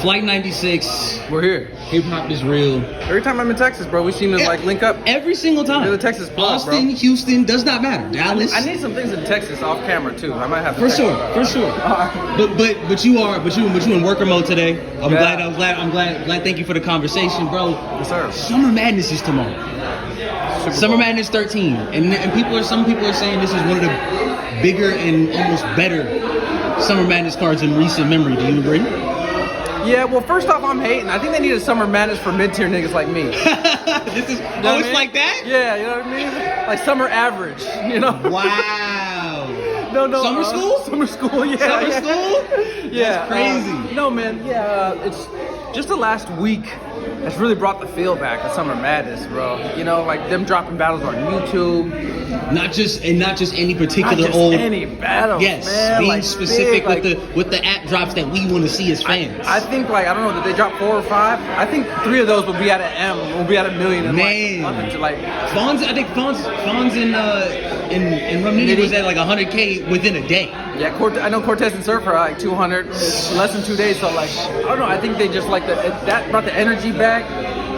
Flight 96. We're here. Hip hop is real. Every time I'm in Texas, bro, we seem to like link up. Every single time. You're the Texas plug, Austin, bro. Houston, does not matter. Dallas. I need some things in Texas off camera too. I might have to For sure. But you in worker mode today. I'm glad. Thank you for the conversation, bro. Yes, sir. Summer Madness is tomorrow. Summer Madness 13, and some people are saying this is one of the bigger and almost better Summer Madness cards in recent memory. Do you agree? Yeah, well, first off, I'm hating. I think they need a Summer Madness for mid-tier niggas like me. It's like that? Yeah, you know what I mean? Like summer average, you know? Wow. No. Summer school? Summer school, yeah. Summer school? Yeah. That's crazy. No, man, yeah, it's just the last week has really brought the feel back of Summer Madness, bro. You know, like them dropping battles on YouTube. Not just any particular Not just any battles. Yes, man. being like specific big, with the app drops that we want to see as fans. I think I don't know, did they drop 4 or 5? I think 3 of those will be at an M. Will be at $1 million. And Fonz, I think Fonz and Rum Nitty was at like 100K within a day. Yeah, I know Cortez and Surf are like 200, less than 2 days. So like, I don't know. I think they just like that brought the energy back.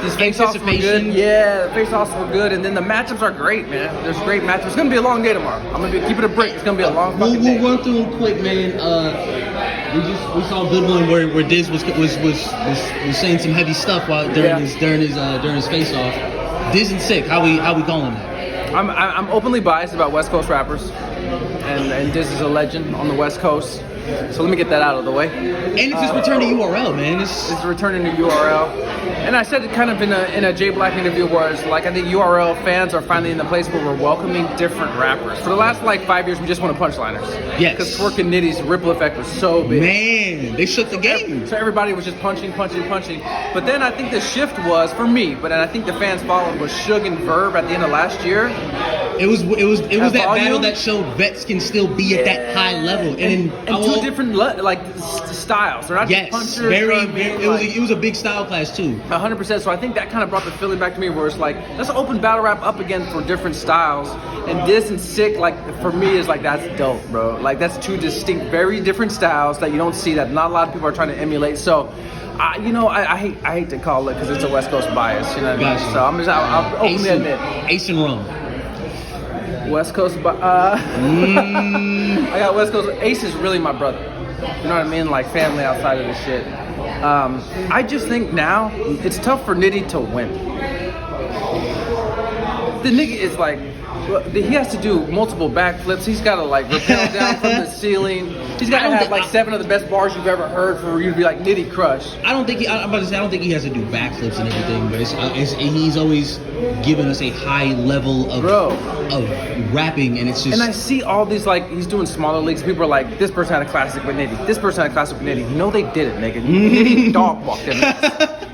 These face-offs were good. Yeah, the face-offs were good, and then the matchups are great, man. There's great matchups. It's gonna be a long day tomorrow. I'm gonna keep it a break. It's gonna be a long fucking day. We'll run through them quick, man. We saw a good one where Diz was saying some heavy stuff during his face-off. Diz and Sick. How we calling that? I'm openly biased about West Coast rappers, and Diz is a legend on the West Coast. So let me get that out of the way. And it's his return to URL, man. It's returning to URL. And I said it kind of in a J Black interview where it's like I think URL fans are finally in the place where we're welcoming different rappers. For the last like 5 years, we just wanted punchliners. Yes. Because Twerk and Nitty's ripple effect was so big. Man, they shook the game. So everybody was just punching. But then I think the shift was, for me, but I think the fans followed, was Suge and Verb at the end of last year. It was that volume? battle that showed vets can still be at that high level. And two different styles. They're not just punchers. It was a big style class too. 100%. So I think that kind of brought the feeling back to me where it's like, let's open battle rap up again for different styles. And Diz and Sick, like, for me, is like, that's dope, bro. Like, that's two distinct, very different styles that you don't see, that not a lot of people are trying to emulate. So, I hate to call it because it's a West Coast bias, you know what I mean? So I'll openly admit. Ace and Rum. West Coast, I got West Coast. Ace is really my brother. You know what I mean? Like family outside of this shit. I just think now it's tough for Nitty to win. The nigga is like, he has to do multiple backflips. He's got to like rappel down from the ceiling. He's got to have like 7 of the best bars you've ever heard for you to be like Nitty crush. I don't think he has to do backflips and everything, but he's always given us a high level of rapping, and it's just. And I see all these like he's doing smaller leagues. People are like, this person had a classic with Nitty. This person had a classic with Nitty. No, they didn't, nigga. Nitty dog walked in.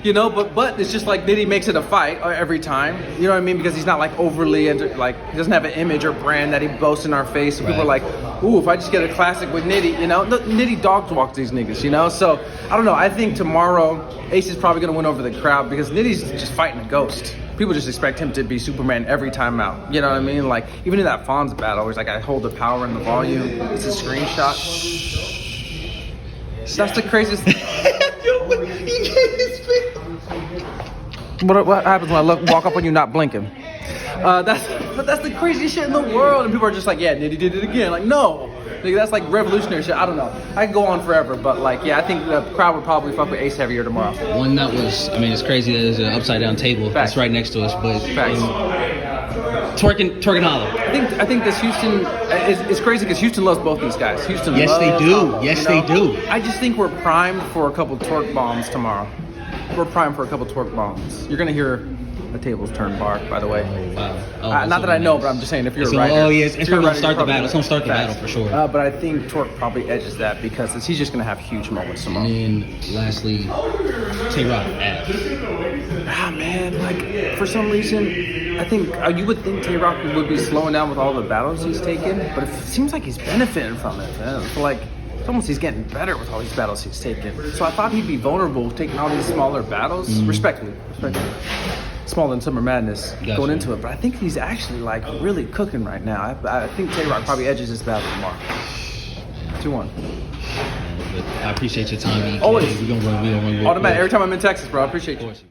You know, but it's just like Nitty makes it a fight every time. You know what I mean? Because he's not like overly like he doesn't have an image or brand that he boasts in our face. So people are like, ooh, if I just get a classic with Nitty, you know, Nitty dog walks these niggas, you know. So I don't know. I think tomorrow Ace is probably gonna win over the crowd because Nitty's just fighting a ghost. People just expect him to be Superman every time out. You know what I mean? Like even in that Fonz battle, where it's like I hold the power and the volume. It's a screenshot. That's the craziest. What happens when I walk up on you not blinking? That's the craziest shit in the world, and people are just like, yeah, Nitty did it again. Like, no, that's like revolutionary shit. I don't know. I could go on forever, but like, yeah, I think the crowd would probably fuck with Ace heavier tomorrow. One that was, I mean, it's crazy that there's an upside down table that's right next to us, but twerking holler. I think this Houston is crazy because Houston loves both these guys. Houston, yes, loves they do. Hollow, Yes, they do. I just think we're primed for a couple twerk bombs tomorrow. We're primed for a couple twerk bombs. You're gonna hear the tables turn bark, by the way. Wow. Not that I know, but I'm just saying if you're a writer. Oh, yes. It's going to start the battle. It's going to start the battle for sure. But I think Twerk probably edges that because he's just going to have huge moments tomorrow. And then, lastly, Tay-Rock. Man, like, for some reason, I think you would think Tay-Rock would be slowing down with all the battles he's taken, but it seems like he's benefiting from it, man. It's like, it's almost he's getting better with all these battles he's taken. So I thought he'd be vulnerable taking all these smaller battles, respectfully. Smaller than Summer Madness going into it, but I think he's actually like really cooking right now. I think Tay-Rock probably edges this battle tomorrow. 2-1. But I appreciate your time, EK. Always. We're gonna run. Automatic. Every time I'm in Texas, bro. I appreciate Of you. course.